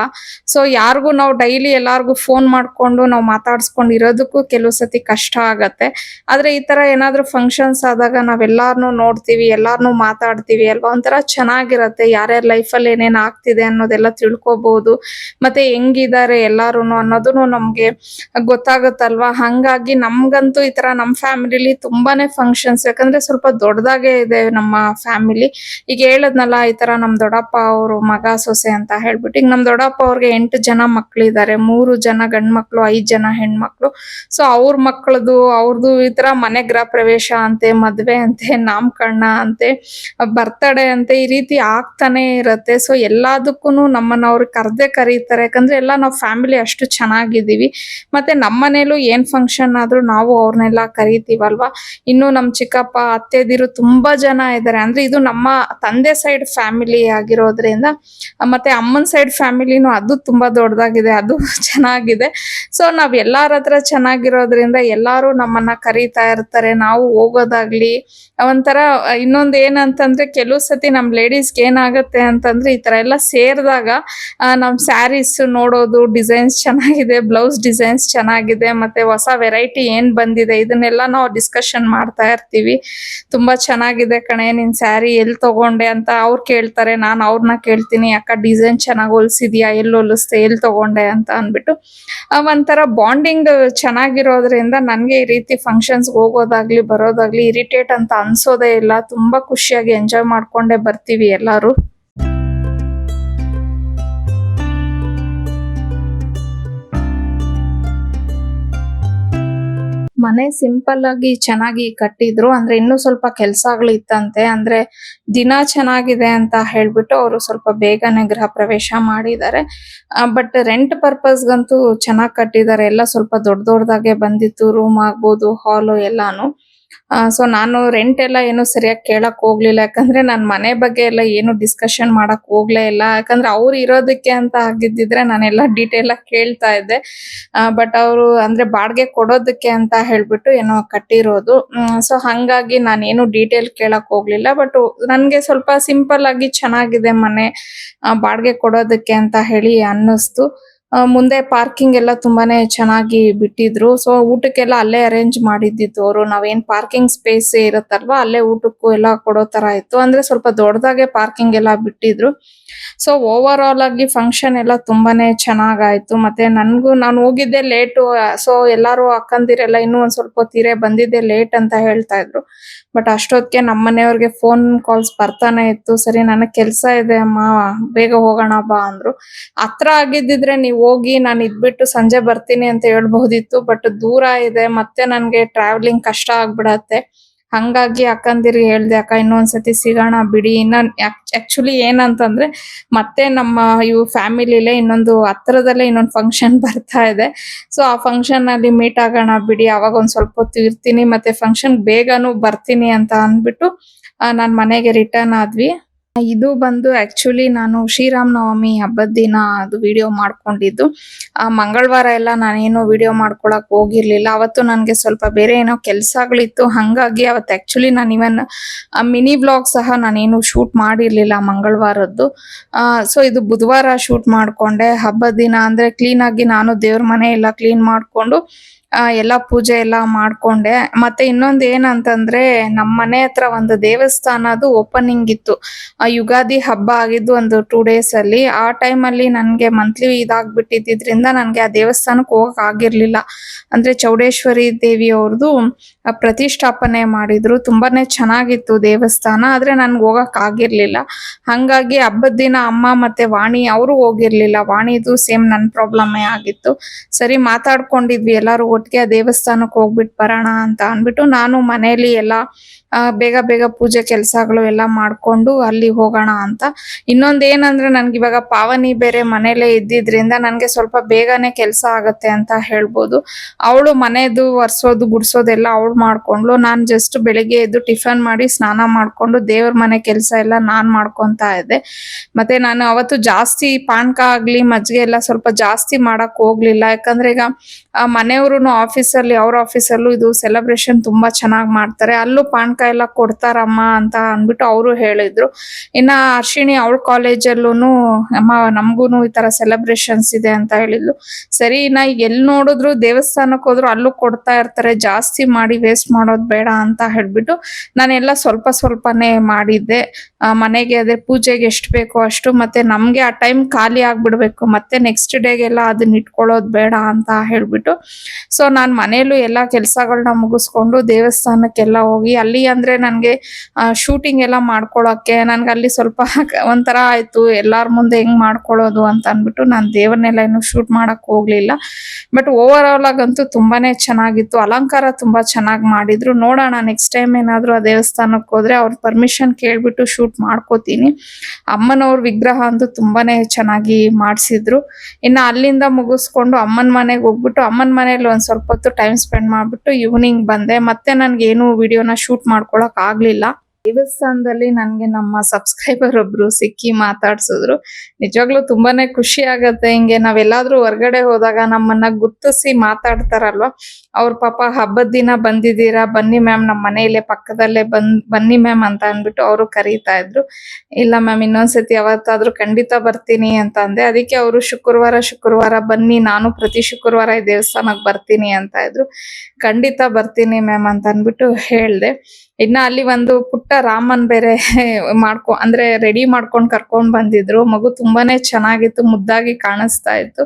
ಸೊ ಯಾರಿಗೂ ನಾವು ಡೈಲಿ ಎಲ್ಲಾರ್ಗೂ ಫೋನ್ ಮಾಡ್ಕೊಂಡು ನಾವು ಮಾತಾಡ್ಸ್ಕೊಂಡು ಇರೋದಕ್ಕೂ ಕೆಲವು ಸತಿ ಕಷ್ಟ ಆಗತ್ತೆ. ಆದ್ರೆ ಈ ತರ ಏನಾದ್ರು ಫಂಕ್ಷನ್ಸ್ ಆದಾಗ ನಾವೆಲ್ಲಾರ್ನು ನೋಡ್ತೀವಿ, ಎಲ್ಲಾರ್ನು ಮಾತಾಡ್ತೀವಿ ಅಲ್ವಾ, ಒಂಥರ ಚೆನ್ನಾಗಿರತ್ತೆ. ಯಾರ್ಯಾರ ಲೈಫಲ್ಲಿ ಏನೇನ್ ಆಗ್ತಿದೆ ಅನ್ನೋದೆಲ್ಲ ತಿಳ್ಕೊಬಹುದು. ಮತ್ತೆ ಹೆಂಗಿದ್ದಾರೆ ಎಲ್ಲಾರುನು ಅನ್ನೋದುನು ನಮ್ಗೆ ಗೊತ್ತಾಗುತ್ತಲ್ವಾ. ಹಂಗಾಗಿ ನಮ್ಗಂತೂ ಈ ತರ ನಮ್ ಫ್ಯಾಮಿಲಿಲಿ ತುಂಬಾನೇ ಫಂಕ್ಷನ್ಸ್, ಯಾಕಂದ್ರೆ ಸ್ವಲ್ಪ ದೊಡ್ಡದಾಗೆ ಇದೆ ನಮ್ಮ ಫ್ಯಾಮಿಲಿ. ಈಗ ಹೇಳದ್ನಲ್ಲ ಈ ತರ ನಮ್ ದೊಡ್ಡಪ್ಪ ಅವರು ಮಗ ಸೊಸೆ ಅಂತ ಹೇಳ್ಬಿಟ್ಟು, ಈಗ ನಮ್ ದೊಡ್ಡಪ್ಪ ಅವ್ರಿಗೆ 8 ಜನ ಮಕ್ಳಿದ್ದಾರೆ, 3 ಜನ ಗಂಡ್ ಮಕ್ಳು, 5 ಜನ ಹೆಣ್ಮಕ್ಳು. ಸೊ ಅವ್ರ ಮಕ್ಳದು ಅವ್ರದ್ದು ಈ ತರ ಮನೆ ಗೃಹ ಪ್ರವೇಶ ಅಂತೆ, ಮದ್ವೆ ಅಂತೆ, ನಾಮಕರಣ ಅಂತೆ, ಬರ್ತಡೇ ಅಂತೆ, ಈ ರೀತಿ ಆಗ್ತಾನೆ ಇರತ್ತೆ. ಸೊ ಎಲ್ಲದಕ್ಕೂನು ನಮ್ಮನ್ನ ಅವ್ರು ಕರೀತಾರೆ, ಯಾಕಂದ್ರೆ ಎಲ್ಲ ನಾವು ಫ್ಯಾಮಿಲಿ ಅಷ್ಟು ಚೆನ್ನಾಗಿದ್ದೀವಿ. ಮತ್ತೆ ನಮ್ಮನೇಲೂ ಏನ್ ಫಂಕ್ಷನ್ ಆದ್ರೂ ನಾವು ಅವ್ರನ್ನೆಲ್ಲ ಕರಿತೀವಲ್ವಾ. ಇನ್ನು ನಮ್ ಚಿಕ್ಕಪ್ಪ ಅತ್ತೆದಿರು ತುಂಬಾ ಜನ ಇದ್ದಾರೆ. ಅಂದ್ರೆ ಇದು ನಮ್ಮ ತಂದೆ ಸೈಡ್ ಫ್ಯಾಮಿಲಿ ಆಗಿರೋದ್ರಿಂದ, ಮತ್ತೆ ಅಮ್ಮನ ಸೈಡ್ ಫ್ಯಾಮಿಲಿನೂ ಅದು ತುಂಬಾ ದೊಡ್ಡದಾಗಿದೆ, ಅದು ಚೆನ್ನಾಗಿದೆ. ಸೊ ನಾವ್ ಎಲ್ಲಾರ ಹತ್ರ ಚೆನ್ನಾಗಿರೋದ್ರಿಂದ ಎಲ್ಲಾರು ನಮ್ಮನ್ನ ಕರೀತಾ ಇರ್ತಾರೆ. ನಾವು ಹೋಗೋದಾಗ್ಲಿ ಒಂಥರ ಇನ್ನೊಂದ್ ಏನಂತಂದ್ರೆ, ಕೆಲವು ಸತಿ ನಮ್ ಲೇಡೀಸ್ಗೆ ಏನಾಗತ್ತೆ ಅಂತಂದ್ರೆ, ಈ ತರ ಎಲ್ಲ ಸೇರಿದಾಗ ನಮ್ ಸ್ಯಾರೀಸ್ ನೋಡೋದು, ಡಿಸೈನ್ಸ್ ಚೆನ್ನಾಗಿದೆ, ಬ್ಲೌಸ್ ಡಿಸೈನ್ಸ್ ಚೆನ್ನಾಗಿದೆ, ಮತ್ತೆ ಹೊಸ ವೆರೈಟಿ ಏನ್ ಬಂದಿದೆ ಇದನ್ನೆಲ್ಲ ನಾವು ಡಿಸ್ಕಷನ್ ಮಾಡ್ತಾ ಇರ್ತೀವಿ. ತುಂಬಾ ಚೆನ್ನಾಗಿದೆ ಕಣೆ ನಿನ್ ಸ್ಯಾರಿ, ಎಲ್ ತಗೊಂಡೆ ಅಂತ ಅವ್ರು ಕೇಳ್ತಾರೆ, ನಾನ್ ಅವ್ರನ್ನ ಕೇಳ್ತೀನಿ, ಅಕ್ಕ ಡಿಸೈನ್ ಚೆನ್ನಾಗಿ ಹೊಲ್ಸಿದ್ಯಾ, ಎಲ್ಲಿ ಹೊಲಿಸ್ದೆ, ಎಲ್ ತಗೊಂಡೆ ಅಂತ ಅಂದ್ಬಿಟ್ಟು ಒಂಥರ ಬಾಂಡಿಂಗ್ ಚೆನ್ನಾಗಿರೋದ್ರಿಂದ ನನ್ಗೆ ಈ ರೀತಿ ಫಂಕ್ಷನ್ಸ್ ಹೋಗೋದಾಗ್ಲಿ ಬರೋದಾಗ್ಲಿ ಇರಿಟೇಟ್ ಅಂತ ಅನ್ಸೋದೇ ಇಲ್ಲ. ತುಂಬಾ ಖುಷಿಯಾಗಿ ಎಂಜಾಯ್ ಮಾಡ್ಕೊಂಡೇ ಬರ್ತೀವಿ ಎಲ್ಲಾರು. ಮನೆ ಸಿಂಪಲ್ ಆಗಿ ಚೆನ್ನಾಗಿ ಕಟ್ಟಿದ್ರು. ಅಂದ್ರೆ ಇನ್ನೂ ಸ್ವಲ್ಪ ಕೆಲ್ಸಗಳಿತ್ತಂತೆ. ಅಂದ್ರೆ ದಿನ ಚೆನ್ನಾಗಿದೆ ಅಂತ ಹೇಳ್ಬಿಟ್ಟು ಅವರು ಸ್ವಲ್ಪ ಬೇಗನೆ ಗೃಹ ಪ್ರವೇಶ ಮಾಡಿದ್ದಾರೆ. ಬಟ್ ರೆಂಟ್ ಪರ್ಪಸ್ಗಂತೂ ಚೆನ್ನಾಗಿ ಕಟ್ಟಿದ್ದಾರೆ. ಎಲ್ಲ ಸ್ವಲ್ಪ ದೊಡ್ಡದಾಗೆ ಬಂದಿತ್ತು, ರೂಮ್ ಆಗ್ಬೋದು, ಹಾಲು ಎಲ್ಲಾನು. ಸೊ ನಾನು ರೆಂಟ್ ಎಲ್ಲ ಏನು ಸರಿಯಾಗಿ ಕೇಳಕ್ ಹೋಗ್ಲಿಲ್ಲ, ಯಾಕಂದ್ರೆ ನಾನ್ ಮನೆ ಬಗ್ಗೆ ಎಲ್ಲ ಏನು ಡಿಸ್ಕಷನ್ ಮಾಡಕ್ ಹೋಗ್ಲೇ ಇಲ್ಲ. ಯಾಕಂದ್ರೆ ಅವ್ರು ಇರೋದಕ್ಕೆ ಅಂತ ಆಗಿದ್ದಿದ್ರೆ ನಾನೆಲ್ಲ ಡೀಟೇಲ್ ಆಗಿ ಕೇಳ್ತಾ ಇದ್ದೆ. ಬಟ್ ಅವರು ಅಂದ್ರೆ ಬಾಡಿಗೆ ಕೊಡೋದಕ್ಕೆ ಅಂತ ಹೇಳ್ಬಿಟ್ಟು ಏನೋ ಕಟ್ಟಿರೋದು. ಸೊ ಹಂಗಾಗಿ ನಾನೇನು ಡೀಟೇಲ್ ಕೇಳಕ್ ಹೋಗ್ಲಿಲ್ಲ. ಬಟ್ ನನ್ಗೆ ಸ್ವಲ್ಪ ಸಿಂಪಲ್ ಆಗಿ ಚೆನ್ನಾಗಿದೆ ಮನೆ, ಬಾಡಿಗೆ ಕೊಡೋದಕ್ಕೆ ಅಂತ ಹೇಳಿ ಅನ್ನಿಸ್ತು. ಮುಂದೆ ಪಾರ್ಕಿಂಗ್ ಎಲ್ಲ ತುಂಬಾನೇ ಚೆನ್ನಾಗಿ ಬಿಟ್ಟಿದ್ರು. ಸೊ ಊಟಕ್ಕೆಲ್ಲ ಅಲ್ಲೇ ಅರೇಂಜ್ ಮಾಡಿದ್ದಿತ್ತು ಅವರು. ನಾವೇನ್ ಪಾರ್ಕಿಂಗ್ ಸ್ಪೇಸ್ ಇರುತ್ತಲ್ವಾ ಅಲ್ಲೇ ಊಟಕ್ಕೂ ಎಲ್ಲ ಕೊಡೋ ತರ ಇತ್ತು. ಅಂದ್ರೆ ಸ್ವಲ್ಪ ದೊಡ್ಡದಾಗೆ ಪಾರ್ಕಿಂಗ್ ಎಲ್ಲ ಬಿಟ್ಟಿದ್ರು. ಸೊ ಓವರ್ ಆಲ್ ಆಗಿ ಫಂಕ್ಷನ್ ಎಲ್ಲ ತುಂಬಾನೇ ಚೆನ್ನಾಗಾಯ್ತು. ಮತ್ತೆ ನಾನು ಹೋಗಿದ್ದೆ ಲೇಟು. ಸೊ ಎಲ್ಲಾರು ಅಕ್ಕಂದಿರೆಲ್ಲ ಇನ್ನೂ ಒಂದ್ ಸ್ವಲ್ಪ ಹೊತ್ತಿರೆ ಬಂದಿದ್ದೆ ಲೇಟ್ ಅಂತ ಹೇಳ್ತಾ ಇದ್ರು. ಬಟ್ ಅಷ್ಟೊತ್ತಿಗೆ ನಮ್ಮ ಮನೆಯವ್ರಿಗೆ ಫೋನ್ ಕಾಲ್ಸ್ ಬರ್ತಾನೆ ಇತ್ತು. ಸರಿ ನನಗ್ ಕೆಲ್ಸ ಇದೆ ಅಮ್ಮ, ಬೇಗ ಹೋಗೋಣ ಬಾ ಅಂದ್ರು. ಹತ್ರ ಆಗಿದ್ದಿದ್ರೆ ನೀವ್ ಹೋಗಿ ನಾನು ಇದ್ಬಿಟ್ಟು ಸಂಜೆ ಬರ್ತೀನಿ ಅಂತ ಹೇಳ್ಬಹುದಿತ್ತು. ಬಟ್ ದೂರ ಇದೆ, ಮತ್ತೆ ನನ್ಗೆ ಟ್ರಾವೆಲಿಂಗ್ ಕಷ್ಟ ಆಗ್ಬಿಡತ್ತೆ. ಹಂಗಾಗಿ ಅಕ್ಕಂದಿರಿಗೆ ಹೇಳ್ದೆ, ಅಕ್ಕ ಇನ್ನೊಂದ್ಸತಿ ಸಿಗೋಣ ಬಿಡಿ. ಆಕ್ಚುಲಿ ಏನಂತಂದ್ರೆ, ಮತ್ತೆ ನಮ್ಮ ಇವು ಫ್ಯಾಮಿಲಿಲೇ ಇನ್ನೊಂದು ಹತ್ರದಲ್ಲೇ ಇನ್ನೊಂದು ಫಂಕ್ಷನ್ ಬರ್ತಾ ಇದೆ. ಸೊ ಆ ಫಂಕ್ಷನ್ ಅಲ್ಲಿ ಮೀಟ್ ಆಗೋಣ ಬಿಡಿ, ಅವಾಗ ಒಂದ್ ಸ್ವಲ್ಪ ಹೊತ್ತು ಇರ್ತೀನಿ, ಮತ್ತೆ ಫಂಕ್ಷನ್ ಬೇಗನೂ ಬರ್ತೀನಿ ಅಂತ ಅಂದ್ಬಿಟ್ಟು ನಾನ್ ಮನೆಗೆ ರಿಟರ್ನ್ ಆದ್ವಿ. ಇದು ಬಂದು ಆಕ್ಚುಲಿ ನಾನು ಶ್ರೀರಾಮ್ ನವಮಿ ಹಬ್ಬದ ದಿನ ಅದು ವಿಡಿಯೋ ಮಾಡ್ಕೊಂಡಿದ್ದು. ಮಂಗಳವಾರ ಎಲ್ಲ ನಾನೇನು ವಿಡಿಯೋ ಮಾಡ್ಕೊಳಕ್ ಹೋಗಿರ್ಲಿಲ್ಲ. ಅವತ್ತು ನನ್ಗೆ ಸ್ವಲ್ಪ ಬೇರೆ ಏನೋ ಕೆಲ್ಸಗಳಿತ್ತು. ಹಂಗಾಗಿ ಅವತ್ತು ಆಕ್ಚುಲಿ ನಾನು ಇವನ್ ಮಿನಿ ಬ್ಲಾಗ್ ಸಹ ನಾನೇನು ಶೂಟ್ ಮಾಡಿರ್ಲಿಲ್ಲ ಮಂಗಳವಾರದ್ದು. ಸೊ ಇದು ಬುಧವಾರ ಶೂಟ್ ಮಾಡ್ಕೊಂಡೆ. ಹಬ್ಬದ ದಿನ ಅಂದ್ರೆ ಕ್ಲೀನ್ ಆಗಿ ನಾನು ದೇವ್ರ ಮನೆ ಎಲ್ಲ ಕ್ಲೀನ್ ಮಾಡ್ಕೊಂಡು ಎಲ್ಲ ಪೂಜೆ ಎಲ್ಲ ಮಾಡ್ಕೊಂಡೆ. ಮತ್ತೆ ಇನ್ನೊಂದ್ ಏನಂತಂದ್ರೆ, ನಮ್ಮ ಮನೆ ಹತ್ರ ಒಂದು ದೇವಸ್ಥಾನದು ಓಪನಿಂಗ್ ಇತ್ತು. ಯುಗಾದಿ ಹಬ್ಬ ಆಗಿದ್ದು ಒಂದು 2 days ಅಲ್ಲಿ. ಆ ಟೈಮ್ ಅಲ್ಲಿ ನನ್ಗೆ ಮಂತ್ಲಿ ಇದಾಗ್ಬಿಟ್ಟಿದ್ರಿಂದ ನನ್ಗೆ ಆ ದೇವಸ್ಥಾನಕ್ಕೆ ಹೋಗಕ್ ಆಗಿರ್ಲಿಲ್ಲ. ಅಂದ್ರೆ ಚೌಡೇಶ್ವರಿ ದೇವಿ ಅವ್ರದ್ದು ಪ್ರತಿಷ್ಠಾಪನೆ ಮಾಡಿದ್ರು. ತುಂಬಾನೇ ಚೆನ್ನಾಗಿತ್ತು ದೇವಸ್ಥಾನ, ಆದ್ರೆ ನನ್ಗೆ ಹೋಗಕ್ ಆಗಿರ್ಲಿಲ್ಲ. ಹಂಗಾಗಿ ಹಬ್ಬದ ದಿನ ಅಮ್ಮ ಮತ್ತೆ ವಾಣಿ ಅವರು ಹೋಗಿರ್ಲಿಲ್ಲ. ವಾಣಿದು ಸೇಮ್ ನನ್ ಪ್ರಾಬ್ಲಮ್ಮೇ ಆಗಿತ್ತು. ಸರಿ ಮಾತಾಡ್ಕೊಂಡಿದ್ವಿ ಎಲ್ಲಾರು ಒಟ್ಟಿಗೆ ಆ ದೇವಸ್ಥಾನಕ್ಕೆ ಹೋಗ್ಬಿಟ್ಟು ಬರೋಣ ಅಂತ ಅಂದ್ಬಿಟ್ಟು, ನಾನು ಮನೇಲಿ ಎಲ್ಲ ಬೇಗ ಪೂಜೆ ಕೆಲ್ಸಗಳು ಎಲ್ಲ ಮಾಡ್ಕೊಂಡು ಅಲ್ಲಿ ಹೋಗೋಣ ಅಂತ. ಇನ್ನೊಂದ್ ಏನಂದ್ರೆ, ನನ್ಗೆ ಇವಾಗ ಪಾವನಿ ಬೇರೆ ಮನೇಲೆ ಇದ್ದಿದ್ರಿಂದ ನನ್ಗೆ ಸ್ವಲ್ಪ ಬೇಗನೆ ಕೆಲ್ಸ ಆಗತ್ತೆ ಅಂತ ಹೇಳ್ಬೋದು. ಅವಳು ಮನೆದು ಒರ್ಸೋದು ಗುಡ್ಸೋದೆಲ್ಲ ಅವಳು ಮಾಡ್ಕೊಂಡ್ಲು. ನಾನ್ ಜಸ್ಟ್ ಬೆಳಿಗ್ಗೆ ಎದ್ದು ಟಿಫನ್ ಮಾಡಿ ಸ್ನಾನ ಮಾಡ್ಕೊಂಡು ದೇವ್ರ ಮನೆ ಕೆಲ್ಸ ಎಲ್ಲ ನಾನ್ ಮಾಡ್ಕೊಂತಾ ಇದ್ದೆ. ಮತ್ತೆ ನಾನು ಅವತ್ತು ಜಾಸ್ತಿ ಪಾನ್ಕ ಆಗ್ಲಿ ಮಜ್ಜಿಗೆ ಎಲ್ಲ ಸ್ವಲ್ಪ ಜಾಸ್ತಿ ಮಾಡಕ್ ಹೋಗ್ಲಿಲ್ಲ. ಯಾಕಂದ್ರೆ ಈಗ ಮನೆಯವ್ರು ಆಫೀಸಲ್ಲಿ, ಅವ್ರ ಆಫೀಸಲ್ಲೂ ಇದು ಸೆಲೆಬ್ರೇಷನ್ ತುಂಬಾ ಚೆನ್ನಾಗಿ ಮಾಡ್ತಾರೆ. ಅಲ್ಲೂ ಪಾನ್ಕ ದಿನಾಂಕ ಎಲ್ಲ ಕೊಡ್ತಾರಮ್ಮ ಅಂತ ಅಂದ್ಬಿಟ್ಟು ಅವರು ಹೇಳಿದ್ರು. ಇನ್ನ ಅರ್ಶಿಣಿ ಅವಳ ಕಾಲೇಜಲ್ಲೂ ಅಮ್ಮ ನಮಗೂ ಈ ತರ ಸೆಲೆಬ್ರೇಷನ್ಸ್ ಇದೆ ಅಂತ ಹೇಳಿದ್ಲು. ಸರಿ ನಾ ಈಗ ಎಲ್ಲಿ ನೋಡಿದ್ರು ದೇವಸ್ಥಾನಕ್ಕೆ ಹೋದ್ರು ಅಲ್ಲೂ ಕೊಡ್ತಾ ಇರ್ತಾರೆ, ಜಾಸ್ತಿ ಮಾಡಿ ವೇಸ್ಟ್ ಮಾಡೋದು ಬೇಡ ಅಂತ ಹೇಳ್ಬಿಟ್ಟು ನಾನೆಲ್ಲ ಸ್ವಲ್ಪ ಸ್ವಲ್ಪನೇ ಮಾಡಿದ್ದೆ. ಮನೆಗೆ ಅದೇ ಪೂಜೆಗೆ ಎಷ್ಟು ಬೇಕೋ ಅಷ್ಟು, ಮತ್ತೆ ನಮ್ಗೆ ಆ ಟೈಮ್ ಖಾಲಿ ಆಗ್ಬಿಡ್ಬೇಕು, ಮತ್ತೆ ನೆಕ್ಸ್ಟ್ ಡೇಗೆಲ್ಲ ಅದನ್ನ ಇಟ್ಕೊಳ್ಳೋದು ಬೇಡ ಅಂತ ಹೇಳ್ಬಿಟ್ಟು ಸೊ ನಾನು ಮನೇಲೂ ಎಲ್ಲ ಕೆಲಸಗಳನ್ನ ಮುಗಿಸ್ಕೊಂಡು ದೇವಸ್ಥಾನಕ್ಕೆಲ್ಲ ಹೋಗಿ ಅಲ್ಲಿ ಅಂದ್ರೆ ನನಗೆ ಶೂಟಿಂಗ್ ಎಲ್ಲ ಮಾಡ್ಕೊಳಕ್ಕೆ ನನ್ಗೆ ಅಲ್ಲಿ ಸ್ವಲ್ಪ ಒಂಥರ ಆಯ್ತು, ಎಲ್ಲಾರ ಮುಂದೆ ಹೆಂಗ್ ಮಾಡ್ಕೊಳ್ಳೋದು ಅಂತ ಅಂದ್ಬಿಟ್ಟು ನಾನು ದೇವರನ್ನೆಲ್ಲ ಏನು ಶೂಟ್ ಮಾಡಕ್ ಹೋಗ್ಲಿಲ್ಲ. ಬಟ್ ಓವರ್ ಆಲ್ ಆಗಂತೂ ತುಂಬಾನೇ ಚೆನ್ನಾಗಿತ್ತು, ಅಲಂಕಾರ ತುಂಬಾ ಚೆನ್ನಾಗಿ ಮಾಡಿದ್ರು. ನೋಡೋಣ ನೆಕ್ಸ್ಟ್ ಟೈಮ್ ಏನಾದ್ರು ಆ ದೇವಸ್ಥಾನಕ್ಕೆ ಹೋದ್ರೆ ಅವ್ರ ಪರ್ಮಿಷನ್ ಕೇಳ್ಬಿಟ್ಟು ಶೂಟ್ ಮಾಡ್ಕೋತೀನಿ. ಅಮ್ಮನವ್ರ ವಿಗ್ರಹ ಅಂತೂ ತುಂಬಾನೇ ಚೆನ್ನಾಗಿ ಮಾಡಿಸಿದ್ರು. ಇನ್ನು ಅಲ್ಲಿಂದ ಮುಗಿಸ್ಕೊಂಡು ಅಮ್ಮನ ಮನೆಗೆ ಹೋಗ್ಬಿಟ್ಟು ಅಮ್ಮನ ಮನೇಲಿ ಒಂದ್ ಸ್ವಲ್ಪ ಹೊತ್ತು ಟೈಮ್ ಸ್ಪೆಂಡ್ ಮಾಡ್ಬಿಟ್ಟು ಈವ್ನಿಂಗ್ ಬಂದೆ. ಮತ್ತೆ ನನ್ಗೇನು ವಿಡಿಯೋನ ಶೂಟ್ ಮಾಡ್ಕೊಳಕ್ ಆಗ್ಲಿಲ್ಲ. ದೇವಸ್ಥಾನದಲ್ಲಿ ನನ್ಗೆ ನಮ್ಮ ಸಬ್ಸ್ಕ್ರೈಬರ್ ಒಬ್ರು ಸಿಕ್ಕಿ ಮಾತಾಡ್ಸಿದ್ರು. ನಿಜವಾಗ್ಲೂ ತುಂಬಾನೇ ಖುಷಿ ಆಗತ್ತೆ. ಹಿಂಗೆ ನಾವೆಲ್ಲಾದ್ರೂ ಹೊರ್ಗಡೆ ಹೋದಾಗ ನಮ್ಮನ್ನ ಗುರ್ತಿಸಿ ಮಾತಾಡ್ತಾರಲ್ವಾ, ಅವ್ರ ಪಾಪ ಹಬ್ಬದ ದಿನ ಬಂದಿದ್ದೀರಾ, ಬನ್ನಿ ಮ್ಯಾಮ್ ನಮ್ಮ ಮನೆಯಲ್ಲೇ ಪಕ್ಕದಲ್ಲೇ ಬನ್ನಿ ಮ್ಯಾಮ್ ಅಂತ ಅಂದ್ಬಿಟ್ಟು ಅವರು ಕರೀತಾ ಇದ್ರು. ಇಲ್ಲ ಮ್ಯಾಮ್ ಇನ್ನೊಂದ್ಸತಿ ಯಾವತ್ತಾದ್ರೂ ಖಂಡಿತ ಬರ್ತೀನಿ ಅಂತ ಅಂದೆ. ಅದಕ್ಕೆ ಅವರು ಶುಕ್ರವಾರ ಬನ್ನಿ, ನಾನು ಪ್ರತಿ ಶುಕ್ರವಾರ ಈ ದೇವಸ್ಥಾನಕ್ಕೆ ಬರ್ತೀನಿ ಅಂತ ಇದ್ರು. ಖಂಡಿತ ಬರ್ತೀನಿ ಮ್ಯಾಮ್ ಅಂತ ಅಂದ್ಬಿಟ್ಟು ಹೇಳ್ದೆ. ಇನ್ನ ಅಲ್ಲಿ ಒಂದು ಪುಟ್ಟ ರಾಮನ್ ಬೇರೆ ಅಂದ್ರೆ ರೆಡಿ ಮಾಡ್ಕೊಂಡು ಕರ್ಕೊಂಡ್ ಬಂದಿದ್ರು. ಮಗು ತುಂಬಾನೇ ಚೆನ್ನಾಗಿತ್ತು, ಮುದ್ದಾಗಿ ಕಾಣಿಸ್ತಾ ಇತ್ತು.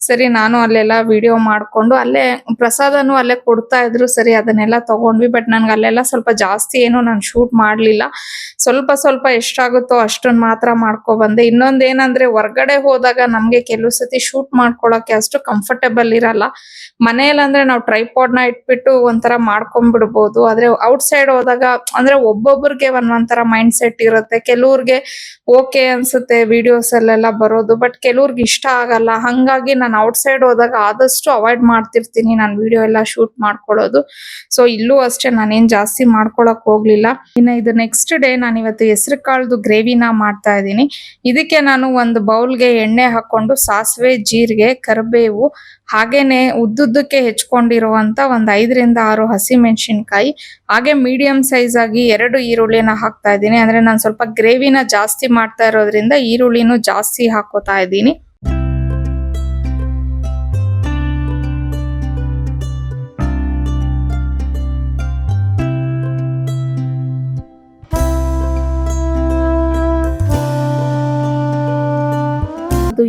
ಸರಿ ನಾನು ಅಲ್ಲೆಲ್ಲ ವಿಡಿಯೋ ಮಾಡ್ಕೊಂಡು ಅಲ್ಲೇ ಪ್ರಸಾದನು ಅಲ್ಲೇ ಕೊಡ್ತಾ ಇದ್ರು. ಸರಿ ಅದನ್ನೆಲ್ಲ ತಗೊಂಡ್ವಿ. ಬಟ್ ನನ್ಗೆ ಅಲ್ಲೆಲ್ಲ ಸ್ವಲ್ಪ ಜಾಸ್ತಿ ಏನು ನಾನು ಶೂಟ್ ಮಾಡ್ಲಿಲ್ಲ, ಸ್ವಲ್ಪ ಎಷ್ಟಾಗುತ್ತೋ ಅಷ್ಟನ್ನ ಮಾತ್ರ ಮಾಡ್ಕೊ ಬಂದೆ. ಇನ್ನೊಂದ್ ಏನಂದ್ರೆ ಹೊರ್ಗಡೆ ಹೋದಾಗ ನಮ್ಗೆ ಕೆಲವು ಸತಿ ಶೂಟ್ ಮಾಡ್ಕೊಳಕ್ಕೆ ಅಷ್ಟು ಕಂಫರ್ಟೇಬಲ್ ಇರಲ್ಲ. ಮನೇಲಿ ಅಂದ್ರೆ ನಾವು ಟ್ರೈಪಾಡ್ ನ ಇಟ್ಬಿಟ್ಟು ಒಂಥರ ಮಾಡ್ಕೊಂಡ್ಬಿಡ್ಬೋದು. ಆದ್ರೆ ಔಟ್ ಸೈಡ್ ಹೋದಾಗ ಅಂದ್ರೆ ಒಬ್ಬೊಬ್ರಿಗೆ ಒಂದೊಂಥರ ಮೈಂಡ್ ಸೆಟ್ ಇರುತ್ತೆ. ಕೆಲವ್ರಿಗೆ ಓಕೆ ಅನ್ಸುತ್ತೆ ವಿಡಿಯೋಸ್ ಅಲ್ಲೆಲ್ಲ ಬರೋದು, ಬಟ್ ಕೆಲವ್ರಿಗೆ ಇಷ್ಟ ಆಗಲ್ಲ. ಹಂಗಾಗಿ ನಾನು ಔಟ್ ಸೈಡ್ ಹೋದಾಗ ಆದಷ್ಟು ಅವಾಯ್ಡ್ ಮಾಡ್ತಿರ್ತೀನಿ ನಾನು ವಿಡಿಯೋ ಎಲ್ಲ ಶೂಟ್ ಮಾಡ್ಕೊಳ್ಳೋದು. ಸೊ ಇಲ್ಲೂ ಅಷ್ಟೇ ನಾನೇನ್ ಜಾಸ್ತಿ ಮಾಡ್ಕೊಳಕ್ ಹೋಗ್ಲಿಲ್ಲ. ಇನ್ನು ಇದು ನೆಕ್ಸ್ಟ್ ಡೇ ನಾನು ಇವತ್ತು ಹೆಸರು ಕಾಳ್ದು ಗ್ರೇವಿನ ಮಾಡ್ತಾ ಇದ್ದೀನಿ. ಇದಕ್ಕೆ ನಾನು ಒಂದು ಬೌಲ್ಗೆ ಎಣ್ಣೆ ಹಾಕೊಂಡು ಸಾಸಿವೆ, ಜೀರಿಗೆ, ಕರಿಬೇವು, ಹಾಗೇನೆ ಉದ್ದುದ್ದಕ್ಕೆ ಹೆಚ್ಕೊಂಡಿರುವಂತ ಒಂದ್ 5ರಿಂದ 6 ಹಸಿ ಮೆಣಸಿನ್ಕಾಯಿ, ಹಾಗೆ ಮೀಡಿಯಂ ಸೈಜ್ ಆಗಿ 2 ಈರುಳ್ಳಿನ ಹಾಕ್ತಾ ಇದ್ದೀನಿ. ಅಂದ್ರೆ ನಾನು ಸ್ವಲ್ಪ ಗ್ರೇವಿನ ಜಾಸ್ತಿ ಮಾಡ್ತಾ ಇರೋದ್ರಿಂದ ಈರುಳ್ಳಿನೂ ಜಾಸ್ತಿ ಹಾಕೋತಾ ಇದ್ದೀನಿ.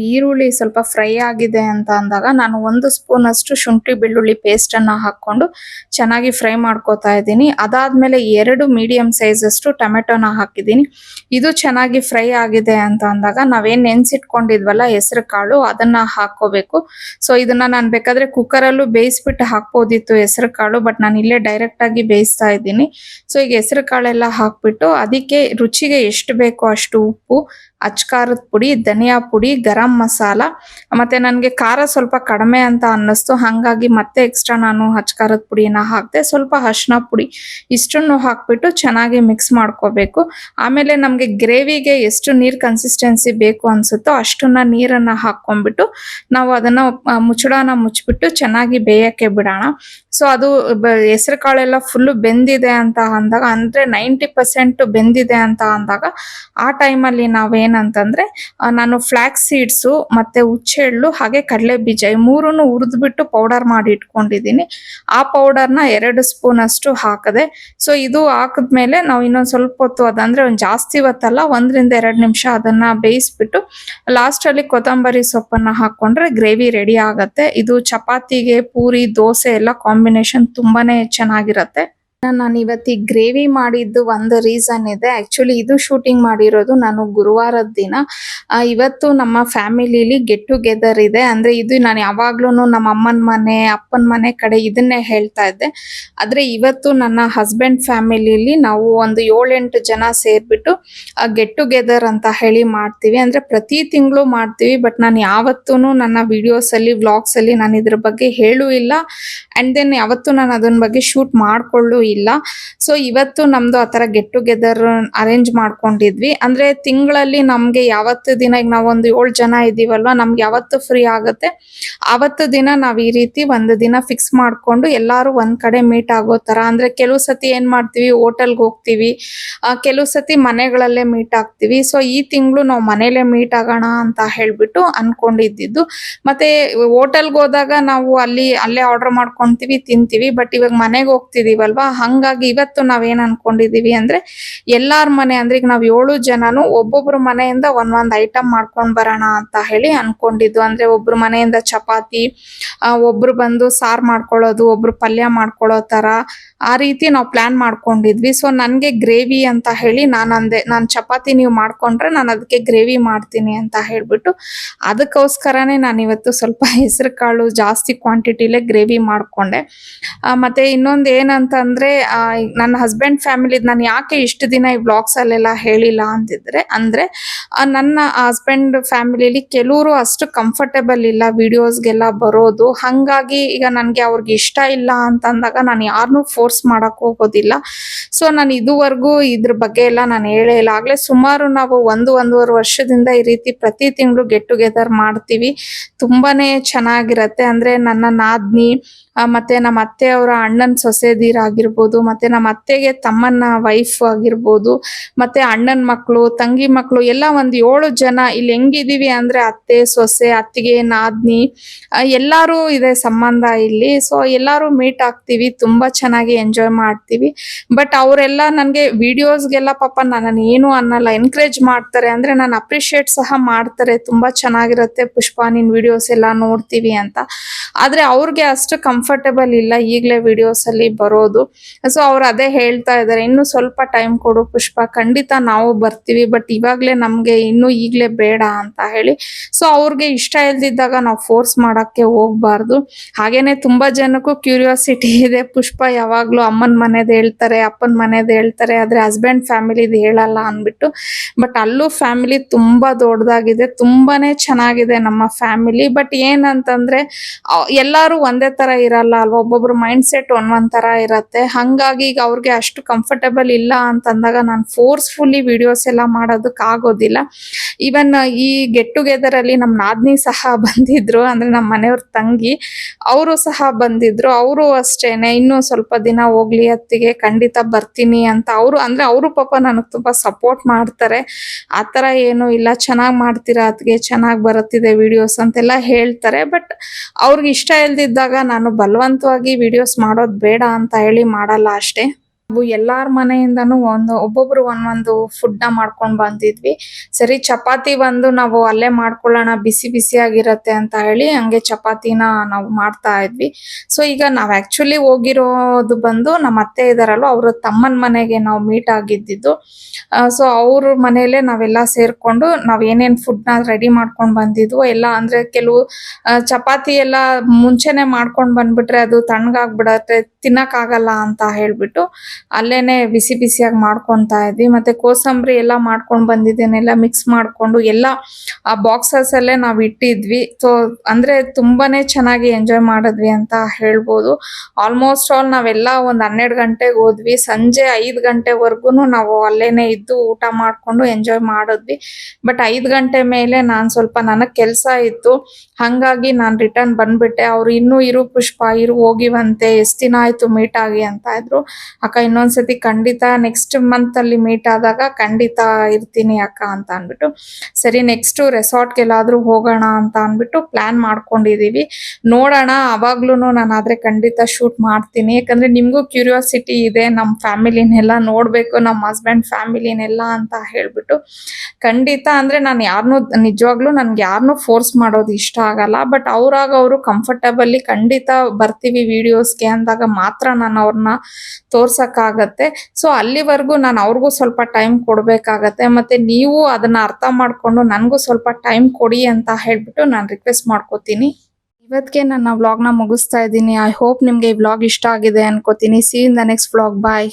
ಈರುಳ್ಳಿ ಸ್ವಲ್ಪ ಫ್ರೈ ಆಗಿದೆ ಅಂತ ಅಂದಾಗ ನಾನು 1 ಸ್ಪೂನ್ ಅಷ್ಟು ಶುಂಠಿ ಬೆಳ್ಳುಳ್ಳಿ ಪೇಸ್ಟ್ ಅನ್ನ ಹಾಕೊಂಡು ಚೆನ್ನಾಗಿ ಫ್ರೈ ಮಾಡ್ಕೋತಾ ಇದ್ದೀನಿ. ಅದಾದ್ಮೇಲೆ 2 ಮೀಡಿಯಂ ಸೈಜ್ ಅಷ್ಟು ಟೊಮೆಟೊನ ಹಾಕಿದ್ದೀನಿ. ಇದು ಚೆನ್ನಾಗಿ ಫ್ರೈ ಆಗಿದೆ ಅಂತ ಅಂದಾಗ ನಾವೇನ್ ನೆನ್ಸಿಟ್ಕೊಂಡಿದ್ವಲ್ಲ ಹೆಸರು ಕಾಳು, ಅದನ್ನ ಹಾಕೋಬೇಕು. ಸೊ ಇದನ್ನ ನಾನು ಬೇಕಾದ್ರೆ ಕುಕ್ಕರಲ್ಲೂ ಬೇಯಿಸ್ಬಿಟ್ಟು ಹಾಕ್ಬೋದಿತ್ತು ಹೆಸರು ಕಾಳು, ಬಟ್ ನಾನು ಇಲ್ಲೇ ಡೈರೆಕ್ಟ್ ಆಗಿ ಬೇಯಿಸ್ತಾ ಇದ್ದೀನಿ. ಸೊ ಈಗ ಹೆಸರು ಕಾಳೆಲ್ಲ ಹಾಕ್ಬಿಟ್ಟು ಅದಕ್ಕೆ ರುಚಿಗೆ ಎಷ್ಟು ಬೇಕೋ ಅಷ್ಟು ಉಪ್ಪು, ಅಚ್ಕಾರದ ಪುಡಿ, ಧನಿಯಾ ಪುಡಿ, ಗರಂ ಮಸಾಲ, ಮತ್ತೆ ನನಗೆ ಖಾರ ಸ್ವಲ್ಪ ಕಡಿಮೆ ಅಂತ ಅನ್ನಿಸ್ತು, ಹಾಗಾಗಿ ಮತ್ತೆ ಎಕ್ಸ್ಟ್ರಾ ನಾನು ಅಚ್ಕಾರದ ಪುಡಿನ ಹಾಕ್ದೆ. ಸ್ವಲ್ಪ ಅರಿಶಿನ ಪುಡಿ, ಇಷ್ಟನ್ನು ಹಾಕ್ಬಿಟ್ಟು ಚೆನ್ನಾಗಿ ಮಿಕ್ಸ್ ಮಾಡ್ಕೋಬೇಕು. ಆಮೇಲೆ ನಮಗೆ ಗ್ರೇವಿಗೆ ಎಷ್ಟು ನೀರ್ ಕನ್ಸಿಸ್ಟೆನ್ಸಿ ಬೇಕು ಅನ್ಸುತ್ತೋ ಅಷ್ಟನ್ನ ನೀರನ್ನ ಹಾಕೊಂಡ್ಬಿಟ್ಟು ನಾವು ಅದನ್ನ ಮುಚ್ಚಳನ ಮುಚ್ಚಿಬಿಟ್ಟು ಚೆನ್ನಾಗಿ ಬೇಯಕ್ಕೆ ಬಿಡೋಣ. ಸೊ ಅದು ಹೆಸರು ಕಾಳೆಲ್ಲ ಫುಲ್ ಬೆಂದಿದೆ ಅಂತ ಅಂದಾಗ, ಅಂದ್ರೆ 90% ಬೆಂದಿದೆ ಅಂತ ಅಂದಾಗ ಆ ಟೈಮಲ್ಲಿ ನಾವೇನಂತಂದ್ರೆ ನಾನು ಫ್ಲಾಕ್ಸ್ ಸೀಡ್ಸು ಮತ್ತೆ ಹುಚ್ಚೆಳ್ಳು ಹಾಗೆ ಕಡಲೆ ಬೀಜ ಈ 3ನ್ನು ಹುರಿದ್ಬಿಟ್ಟು ಪೌಡರ್ ಮಾಡಿ ಇಟ್ಕೊಂಡಿದ್ದೀನಿ. ಆ ಪೌಡರ್ನ 2 ಸ್ಪೂನ್ ಅಷ್ಟು ಹಾಕದೆ. ಸೊ ಇದು ಹಾಕಿದ್ಮೇಲೆ ನಾವು ಇನ್ನೊಂದ್ ಸ್ವಲ್ಪ ಹೊತ್ತು ಅದಂದ್ರೆ ಒಂದ್ ಜಾಸ್ತಿ ಹೊತ್ತಲ್ಲ, 1ರಿಂದ 2 ನಿಮಿಷ ಅದನ್ನ ಬೇಯಿಸ್ಬಿಟ್ಟು ಲಾಸ್ಟ್ ಅಲ್ಲಿ ಕೊತ್ತಂಬರಿ ಸೊಪ್ಪನ್ನ ಹಾಕೊಂಡ್ರೆ ಗ್ರೇವಿ ರೆಡಿ ಆಗತ್ತೆ. ಇದು ಚಪಾತಿಗೆ, ಪೂರಿ, ದೋಸೆ ಎಲ್ಲ ಕಾಂಬಿನೇಷನ್ ತುಂಬಾನೇ ಚೆನ್ನಾಗಿರತ್ತೆ. ನಾನು ಇವತ್ತು ಈ ಗ್ರೇವಿ ಮಾಡಿದ್ದು ಒಂದು ರೀಸನ್ ಇದೆ. ಆಕ್ಚುಲಿ ಇದು ಶೂಟಿಂಗ್ ಮಾಡಿರೋದು ನಾನು ಗುರುವಾರದ ದಿನ. ಇವತ್ತು ನಮ್ಮ ಫ್ಯಾಮಿಲಿಲಿ ಗೆಟ್ ಟುಗೆದರ್ ಇದೆ. ಅಂದ್ರೆ ಇದು ನಾನು ಯಾವಾಗ್ಲೂ ನಮ್ಮ ಅಮ್ಮನ ಮನೆ, ಅಪ್ಪನ ಮನೆ ಕಡೆ ಇದನ್ನೇ ಹೇಳ್ತಾ ಇದ್ದೆ. ಆದ್ರೆ ಇವತ್ತು ನನ್ನ ಹಸ್ಬೆಂಡ್ ಫ್ಯಾಮಿಲಿಲಿ ನಾವು ಒಂದು 7-8 ಜನ ಸೇರ್ಬಿಟ್ಟು ಗೆಟ್ ಟುಗೆದರ್ ಅಂತ ಹೇಳಿ ಮಾಡ್ತೀವಿ. ಅಂದ್ರೆ ಪ್ರತಿ ತಿಂಗಳು ಮಾಡ್ತೀವಿ, ಬಟ್ ನಾನು ಯಾವತ್ತೂ ನನ್ನ ವಿಡಿಯೋಸ್ ಅಲ್ಲಿ, ವ್ಲಾಗ್ಸ್ ಅಲ್ಲಿ ನಾನು ಇದ್ರ ಬಗ್ಗೆ ಹೇಳೂ ಇಲ್ಲ. ಅಂಡ್ ದೆನ್ ಯಾವತ್ತೂ ನಾನು ಅದನ್ನ ಬಗ್ಗೆ ಶೂಟ್ ಮಾಡ್ಕೊಳ್ಳೂ ಇಲ್ಲ. ಸೊ ಇವತ್ತು ನಮ್ದು ಆ ಥರ ಗೆಟ್ ಟುಗೆದರ್ ಅರೇಂಜ್ ಮಾಡ್ಕೊಂಡಿದ್ವಿ. ಅಂದ್ರೆ ತಿಂಗಳಲ್ಲಿ ನಮ್ಗೆ ಯಾವತ್ತು ದಿನ, ಈಗ ನಾವೊಂದು 7 ಜನ ಇದ್ದೀವಲ್ವಾ, ನಮ್ಗೆ ಯಾವತ್ತು ಫ್ರೀ ಆಗುತ್ತೆ ಆವತ್ತು ದಿನ ನಾವ್ ಈ ರೀತಿ ಒಂದು ದಿನ ಫಿಕ್ಸ್ ಮಾಡ್ಕೊಂಡು ಎಲ್ಲಾರು ಒಂದ್ ಕಡೆ ಮೀಟ್ ಆಗೋ ತರ. ಅಂದ್ರೆ ಕೆಲವು ಸತಿ ಏನ್ ಮಾಡ್ತೀವಿ, ಹೋಟೆಲ್ಗೆ ಹೋಗ್ತೀವಿ, ಕೆಲವು ಸತಿ ಮನೆಗಳಲ್ಲೇ ಮೀಟ್ ಆಗ್ತೀವಿ. ಸೊ ಈ ತಿಂಗಳು ನಾವು ಮನೇಲೆ ಮೀಟ್ ಆಗೋಣ ಅಂತ ಹೇಳ್ಬಿಟ್ಟು ಅನ್ಕೊಂಡಿದ್ದು. ಮತ್ತೆ ಹೋಟೆಲ್ಗೆ ಹೋದಾಗ ನಾವು ಅಲ್ಲೇ ಆರ್ಡರ್ ಮಾಡ್ಕೊಂತೀವಿ, ತಿಂತೀವಿ. ಬಟ್ ಇವಾಗ ಮನೆಗೆ ಹೋಗ್ತಿದೀವಲ್ವಾ, ಹಂಗಾಗಿ ಇವತ್ತು ನಾವೇನ್ ಅನ್ಕೊಂಡಿದೀವಿ ಅಂದ್ರೆ ಎಲ್ಲಾರ ಮನೆ, ಅಂದ್ರೆ ಈಗ ನಾವ್ 7 ಜನನು ಒಬ್ಬೊಬ್ರು ಮನೆಯಿಂದ ಒಂದೊಂದ್ ಐಟಮ್ ಮಾಡ್ಕೊಂಡ್ ಬರೋಣ ಅಂತ ಹೇಳಿ ಅನ್ಕೊಂಡಿದ್ದು. ಅಂದ್ರೆ ಒಬ್ರು ಮನೆಯಿಂದ ಚಪಾತಿ, ಒಬ್ರು ಬಂದು ಸಾರ್ ಮಾಡ್ಕೊಳ್ಳೋದು, ಒಬ್ರು ಪಲ್ಯ ಮಾಡ್ಕೊಳ್ಳೋ ತರ, ಆ ರೀತಿ ನಾವು ಪ್ಲಾನ್ ಮಾಡ್ಕೊಂಡಿದ್ವಿ. ಸೊ ನನ್ಗೆ ಗ್ರೇವಿ ಅಂತ ಹೇಳಿ ನಾನ್ ಚಪಾತಿ ನೀವು ಮಾಡ್ಕೊಂಡ್ರೆ ನಾನು ಅದಕ್ಕೆ ಗ್ರೇವಿ ಮಾಡ್ತೀನಿ ಅಂತ ಹೇಳ್ಬಿಟ್ಟು ಅದಕ್ಕೋಸ್ಕರನೇ ನಾನು ಇವತ್ತು ಸ್ವಲ್ಪ ಹೆಸರು ಕಾಳು ಜಾಸ್ತಿ ಕ್ವಾಂಟಿಟಿಲೇ ಗ್ರೇವಿ ಮಾಡ್ಕೊಂಡೆ. ಮತ್ತೆ ಇನ್ನೊಂದು ಏನಂತಂದ್ರೆ, ನನ್ನ ಹಸ್ಬೆಂಡ್ ಫ್ಯಾಮಿಲಿ ನಾನು ಯಾಕೆ ಇಷ್ಟು ದಿನ ಈ ವ್ಲಾಗ್ಸ್ ಅಲ್ಲೆಲ್ಲ ಹೇಳಿಲ್ಲ ಅಂತಿದ್ರೆ, ಅಂದ್ರೆ ನನ್ನ ಹಸ್ಬೆಂಡ್ ಫ್ಯಾಮಿಲಿಲಿ ಕೆಲವರು ಅಷ್ಟು ಕಂಫರ್ಟೇಬಲ್ ಇಲ್ಲ ವಿಡಿಯೋಸ್ಗೆಲ್ಲ ಬರೋದು. ಹಂಗಾಗಿ ಈಗ ನನ್ಗೆ ಅವ್ರಿಗೆ ಇಷ್ಟ ಇಲ್ಲ ಅಂತಂದಾಗ ನಾನು ಯಾರನ್ನೂ ಫೋರ್ಸ್ ಮಾಡಕ್ ಹೋಗೋದಿಲ್ಲ. ಸೊ ನಾನು ಇದುವರೆಗೂ ಇದ್ರ ಬಗ್ಗೆ ಎಲ್ಲ ನಾನು ಹೇಳೇ ಇಲ್ಲ. ಆಗ್ಲೇ ಸುಮಾರು ನಾವು 1-1.5 ವರ್ಷದಿಂದ ಈ ರೀತಿ ಪ್ರತಿ ತಿಂಗಳು ಗೆಟ್ ಟುಗೆದರ್ ಮಾಡ್ತೀವಿ. ತುಂಬಾನೇ ಚೆನ್ನಾಗಿರತ್ತೆ. ಅಂದ್ರೆ ನನ್ನ ನಾದ್ನಿ, ಮತ್ತೆ ನಮ್ಮ ಅತ್ತೆ ಅವರ ಅಣ್ಣನ ಸೊಸೆದೀರಾಗಿರ್ಬೋದು, ಮತ್ತೆ ನಮ್ಮ ಅತ್ತೆಗೆ ತಮ್ಮನ ವೈಫ್ ಆಗಿರ್ಬೋದು, ಮತ್ತೆ ಅಣ್ಣನ ಮಕ್ಕಳು, ತಂಗಿ ಮಕ್ಕಳು ಎಲ್ಲ ಒಂದು 7 ಜನ ಇಲ್ಲಿ ಹೆಂಗಿದೀವಿ ಅಂದ್ರೆ ಅತ್ತೆ, ಸೊಸೆ, ಅತ್ತಿಗೆ, ನಾದ್ನಿ, ಎಲ್ಲಾರು ಇದೆ ಸಂಬಂಧ ಇಲ್ಲಿ. ಸೊ ಎಲ್ಲಾರು ಮೀಟ್ ಆಗ್ತೀವಿ, ತುಂಬಾ ಚೆನ್ನಾಗಿ ಎಂಜಾಯ್ ಮಾಡ್ತೀವಿ. ಬಟ್ ಅವರೆಲ್ಲ ನನ್ಗೆ ವಿಡಿಯೋಸ್ಗೆಲ್ಲ ಪಾಪ ನನ್ನನ್ನು ಏನು ಅನ್ನಲ್ಲ, ಎನ್ಕರೇಜ್ ಮಾಡ್ತಾರೆ. ಅಂದ್ರೆ ನಾನು ಅಪ್ರಿಶಿಯೇಟ್ ಸಹ ಮಾಡ್ತಾರೆ, ತುಂಬಾ ಚೆನ್ನಾಗಿರುತ್ತೆ ಪುಷ್ಪಾ ನಿನ್ ವಿಡಿಯೋಸ್ ಎಲ್ಲ ನೋಡ್ತೀವಿ ಅಂತ. ಆದ್ರೆ ಅವ್ರಿಗೆ ಅಷ್ಟು ಕಂಫರ್ಟೇಬಲ್ ಇಲ್ಲ ಈಗಲೇ ವಿಡಿಯೋಸ್ ಅಲ್ಲಿ ಬರೋದು. ಸೊ ಅವ್ರು ಅದೇ ಹೇಳ್ತಾ ಇದ್ದಾರೆ, ಇನ್ನು ಸ್ವಲ್ಪ ಟೈಮ್ ಕೊಡು ಪುಷ್ಪ, ಖಂಡಿತ ನಾವು ಬರ್ತೀವಿ, ಬಟ್ ಇವಾಗ್ಲೇ ನಮ್ಗೆ ಇನ್ನು ಈಗ್ಲೇ ಬೇಡ ಅಂತ ಹೇಳಿ. ಸೊ ಅವ್ರಿಗೆ ಇಷ್ಟ ಇಲ್ದಿದ್ದಾಗ ನಾವು ಫೋರ್ಸ್ ಮಾಡಕ್ಕೆ ಹೋಗ್ಬಾರ್ದು. ಹಾಗೇನೆ ತುಂಬಾ ಜನಕ್ಕೂ ಕ್ಯೂರಿಯಾಸಿಟಿ ಇದೆ, ಪುಷ್ಪ ಯಾವಾಗ್ಲೂ ಅಮ್ಮನ ಮನೆದ್ ಹೇಳ್ತಾರೆ, ಅಪ್ಪನ ಮನೆದ್ ಹೇಳ್ತಾರೆ, ಆದ್ರೆ ಹಸ್ಬೆಂಡ್ ಫ್ಯಾಮಿಲಿದ್ ಹೇಳಲ್ಲ ಅನ್ಬಿಟ್ಟು. ಬಟ್ ಅಲ್ಲೂ ಫ್ಯಾಮಿಲಿ ತುಂಬಾ ದೊಡ್ಡದಾಗಿದೆ, ತುಂಬಾನೇ ಚೆನ್ನಾಗಿದೆ ನಮ್ಮ ಫ್ಯಾಮಿಲಿ. ಬಟ್ ಏನಂತಂದ್ರೆ ಎಲ್ಲಾರು ಒಂದೇ ತರ ಇರಲ್ಲ ಅಲ್ವಾ, ಒಬ್ಬೊಬ್ರು ಮೈಂಡ್ ಸೆಟ್ ಒಂದೊಂದ್ ತರ ಇರತ್ತೆ. ಹಂಗಾಗಿ ಈಗ ಅವ್ರಿಗೆ ಅಷ್ಟು ಕಂಫರ್ಟೇಬಲ್ ಇಲ್ಲ ಅಂತಂದಾಗ ನಾನು ಫೋರ್ಸ್ಫುಲ್ಲಿ ವಿಡಿಯೋಸ್ ಎಲ್ಲ ಮಾಡೋದಕ್ ಆಗೋದಿಲ್ಲ. ಈವನ್ ಈ ಗೆಟ್ ಟುಗೆದರ್ ಅಲ್ಲಿ ನಮ್ ನಾದ್ನಿ ಸಹ ಬಂದಿದ್ರು, ಅಂದ್ರೆ ನಮ್ಮ ಮನೆಯವ್ರ ತಂಗಿ, ಅವರು ಸಹ ಬಂದಿದ್ರು. ಅವರು ಅಷ್ಟೇನೆ, ಇನ್ನು ಸ್ವಲ್ಪ ದಿನ ಹೋಗ್ಲಿ ಅತ್ತಿಗೆ, ಖಂಡಿತ ಬರ್ತೀನಿ ಅಂತ ಅವರು ಪಾಪ ನನಗ್ ತುಂಬಾ ಸಪೋರ್ಟ್ ಮಾಡ್ತಾರೆ. ಆತರ ಏನು ಇಲ್ಲ, ಚೆನ್ನಾಗ್ ಮಾಡ್ತೀರಾ ಅತ್ತಿಗೆ, ಚೆನ್ನಾಗ್ ಬರುತ್ತಿದೆ ವಿಡಿಯೋಸ್ ಅಂತೆಲ್ಲ ಹೇಳ್ತಾರೆ. ಬಟ್ ಅವ್ರಿಗೆ ಇಷ್ಟ ಇಲ್ದಿದ್ದಾಗ ನಾನು ಬಲವಂತವಾಗಿ ವಿಡಿಯೋಸ್ ಮಾಡೋದ್ ಬೇಡ ಅಂತ ಹೇಳಿ ಮಾಡಲ್ಲ ಅಷ್ಟೇ. ನಾವು ಎಲ್ಲಾರ ಮನೆಯಿಂದನೂ ಒಬ್ಬೊಬ್ರು ಒಂದೊಂದು ಫುಡ್ ನ ಮಾಡ್ಕೊಂಡ್ ಬಂದಿದ್ವಿ. ಸರಿ ಚಪಾತಿ ನಾವು ಅಲ್ಲೇ ಮಾಡ್ಕೊಳ್ಳೋಣ, ಬಿಸಿ ಬಿಸಿಯಾಗಿರತ್ತೆ ಅಂತ ಹೇಳಿ ಹಂಗೆ ಚಪಾತಿನ ನಾವು ಮಾಡ್ತಾ ಇದ್ವಿ. ಸೊ ಈಗ ನಾವ್ ಆಕ್ಚುಲಿ ಹೋಗಿರೋದು ಬಂದು ನಮ್ಮ ಅತ್ತೆ ಇದಾರಲ್ವ, ಅವ್ರ ತಮ್ಮನ ಮನೆಗೆ ನಾವು ಮೀಟ್ ಆಗಿದ್ದು. ಸೊ ಅವ್ರ ಮನೇಲೆ ನಾವೆಲ್ಲ ಸೇರ್ಕೊಂಡು ನಾವ್ ಏನೇನ್ ಫುಡ್ ನ ರೆಡಿ ಮಾಡ್ಕೊಂಡ್ ಬಂದಿದ್ವು ಎಲ್ಲ. ಅಂದ್ರೆ ಕೆಲವು ಚಪಾತಿ ಎಲ್ಲ ಮುಂಚೆನೆ ಮಾಡ್ಕೊಂಡ್ ಬಂದ್ಬಿಟ್ರೆ ಅದು ತಣ್ಣಗಾಗ್ಬಿಡತ್ತೆ, ತಿನ್ನಕ್ ಆಗಲ್ಲ ಅಂತ ಹೇಳ್ಬಿಟ್ಟು ಅಲ್ಲೇನೆ ಬಿಸಿ ಬಿಸಿಯಾಗಿ ಮಾಡ್ಕೊಂತಾ ಇದ್ವಿ. ಮತ್ತೆ ಕೋಸಂಬರಿ ಎಲ್ಲ ಮಾಡ್ಕೊಂಡ್ ಬಂದಿದ್ದೇನೆಲ್ಲ ಮಿಕ್ಸ್ ಮಾಡ್ಕೊಂಡು ಎಲ್ಲ ಆ ಬಾಕ್ಸಸ್ ಅಲ್ಲೇ ನಾವ್ ಇಟ್ಟಿದ್ವಿ. ಸೊ ಅಂದ್ರೆ ತುಂಬಾನೇ ಚೆನ್ನಾಗಿ ಎಂಜಾಯ್ ಮಾಡಿದ್ವಿ ಅಂತ ಹೇಳ್ಬೋದು. ಆಲ್ಮೋಸ್ಟ್ ಆಲ್ ನಾವೆಲ್ಲ ಒಂದ್ 12 ಗಂಟೆಗೆ ಹೋದ್ವಿ, ಸಂಜೆ 5 ಗಂಟೆವರೆಗೂ ನಾವು ಅಲ್ಲೇನೆ ಇದ್ದು ಊಟ ಮಾಡ್ಕೊಂಡು ಎಂಜಾಯ್ ಮಾಡಿದ್ವಿ. ಬಟ್ 5 ಗಂಟೆ ಮೇಲೆ ನನಗ್ ಕೆಲ್ಸ ಇತ್ತು, ಹಂಗಾಗಿ ನಾನ್ ರಿಟರ್ನ್ ಬಂದ್ಬಿಟ್ಟೆ. ಅವ್ರು ಇನ್ನೂ ಇರು ಪುಷ್ಪ, ಹೋಗಿವಂತೆ, ಎಷ್ಟ್ ದಿನ ಆಯ್ತು ಮೀಟ್ ಆಗಿ ಅಂತ ಇದ್ರು. ಅಕ್ಕ ಇನ್ನೊಂದ್ಸತಿ ಖಂಡಿತ ನೆಕ್ಸ್ಟ್ ಮಂತ್ ಅಲ್ಲಿ ಮೀಟ್ ಆದಾಗ ಖಂಡಿತ ಇರ್ತೀನಿ ಅಕ್ಕ ಅಂತ ಅನ್ಬಿಟ್ಟು, ಸರಿ ನೆಕ್ಸ್ಟ್ ರೆಸಾರ್ಟ್ಗೆ ಎಲ್ಲಾದ್ರೂ ಹೋಗೋಣ ಅಂತ ಅನ್ಬಿಟ್ಟು ಪ್ಲಾನ್ ಮಾಡ್ಕೊಂಡಿದೀವಿ. ನೋಡೋಣ, ಅವಾಗ್ಲೂನು ನಾನು ಆದ್ರೆ ಖಂಡಿತ ಶೂಟ್ ಮಾಡ್ತೀನಿ. ಯಾಕಂದ್ರೆ ನಿಮ್ಗೂ ಕ್ಯೂರಿಯಾಸಿಟಿ ಇದೆ, ನಮ್ ಫ್ಯಾಮಿಲಿನೆಲ್ಲ ನೋಡ್ಬೇಕು, ನಮ್ಮ ಹಸ್ಬೆಂಡ್ ಫ್ಯಾಮಿಲಿನೆಲ್ಲ ಅಂತ ಹೇಳ್ಬಿಟ್ಟು. ಖಂಡಿತ ಅಂದ್ರೆ ನಾನು ನಿಜವಾಗ್ಲೂ ನನ್ಗೆ ಯಾರನ್ನೂ ಫೋರ್ಸ್ ಮಾಡೋದು ಇಷ್ಟ ಆಗಲ್ಲ. ಬಟ್ ಅವ್ರು ಕಂಫರ್ಟಬಲಿ ಖಂಡಿತ ಬರ್ತೀವಿ ವಿಡಿಯೋಸ್ಗೆ ಅಂದಾಗ ಮಾತ್ರ ನಾನು ಅವ್ರನ್ನ ತೋರ್ಸಕ್ಕಾಗತ್ತೆ. ಸೊ ಅಲ್ಲಿವರೆಗೂ ನಾನು ಅವ್ರಿಗೂ ಸ್ವಲ್ಪ ಟೈಮ್ ಕೊಡ್ಬೇಕಾಗತ್ತೆ. ಮತ್ತೆ ನೀವು ಅದನ್ನ ಅರ್ಥ ಮಾಡ್ಕೊಂಡು ನನ್ಗೂ ಸ್ವಲ್ಪ ಟೈಮ್ ಕೊಡಿ ಅಂತ ಹೇಳ್ಬಿಟ್ಟು ನಾನು ರಿಕ್ವೆಸ್ಟ್ ಮಾಡ್ಕೋತೀನಿ. ಇವತ್ತಿಗೆ ನನ್ನ ವ್ಲಾಗ್ನ ಮುಗಿಸ್ತಾ ಇದ್ದೀನಿ. ಐ ಹೋಪ್ ನಿಮ್ಗೆ ಈ ವ್ಲಾಗ್ ಇಷ್ಟ ಆಗಿದೆ ಅನ್ಕೋತೀನಿ. See in the next vlog. Bye.